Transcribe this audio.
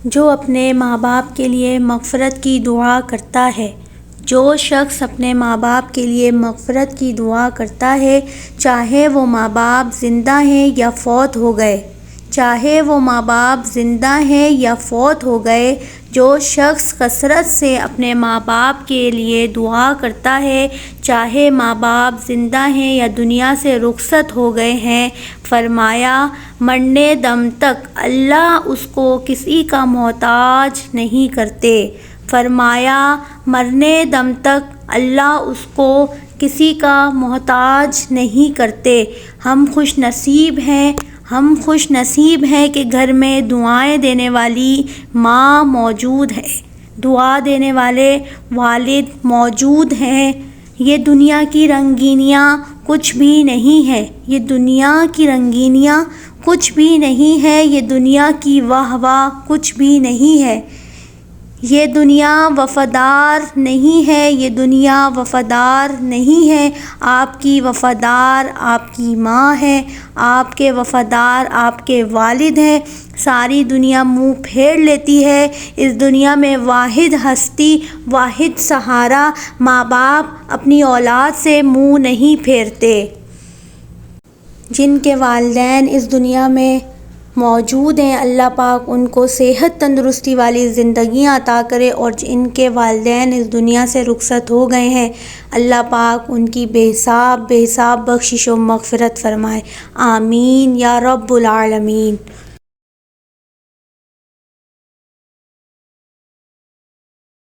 جو اپنے ماں باپ کے لیے مغفرت کی دعا کرتا ہے، جو شخص اپنے ماں باپ کے لیے مغفرت کی دعا کرتا ہے، چاہے وہ ماں باپ زندہ ہیں یا فوت ہو گئے، چاہے وہ ماں باپ زندہ ہیں یا فوت ہو گئے، جو شخص کثرت سے اپنے ماں باپ کے لیے دعا کرتا ہے، چاہے ماں باپ زندہ ہیں یا دنیا سے رخصت ہو گئے ہیں، فرمایا مرنے دم تک اللہ اس کو کسی کا محتاج نہیں کرتے۔ فرمایا مرنے دم تک اللہ اس کو کسی کا محتاج نہیں کرتے۔ ہم خوش نصیب ہیں کہ گھر میں دعائیں دینے والی ماں موجود ہے، دعا دینے والے والد موجود ہیں۔ یہ دنیا کی رنگینیاں کچھ بھی نہیں ہے، یہ دنیا کی رنگینیاں کچھ بھی نہیں ہے، یہ دنیا کی واہ واہ کچھ بھی نہیں ہے، یہ دنیا وفادار نہیں ہے، یہ دنیا وفادار نہیں ہے۔ آپ کی وفادار آپ کی ماں ہے، آپ کے وفادار آپ کے والد ہیں۔ ساری دنیا منہ پھیر لیتی ہے، اس دنیا میں واحد ہستی، واحد سہارا ماں باپ اپنی اولاد سے منہ نہیں پھیرتے۔ جن کے والدین اس دنیا میں موجود ہیں، اللہ پاک ان کو صحت تندرستی والی زندگیاں عطا کرے، اور جن کے والدین اس دنیا سے رخصت ہو گئے ہیں، اللہ پاک ان کی بے حساب بخشش و مغفرت فرمائے۔ آمین یا رب العالمین۔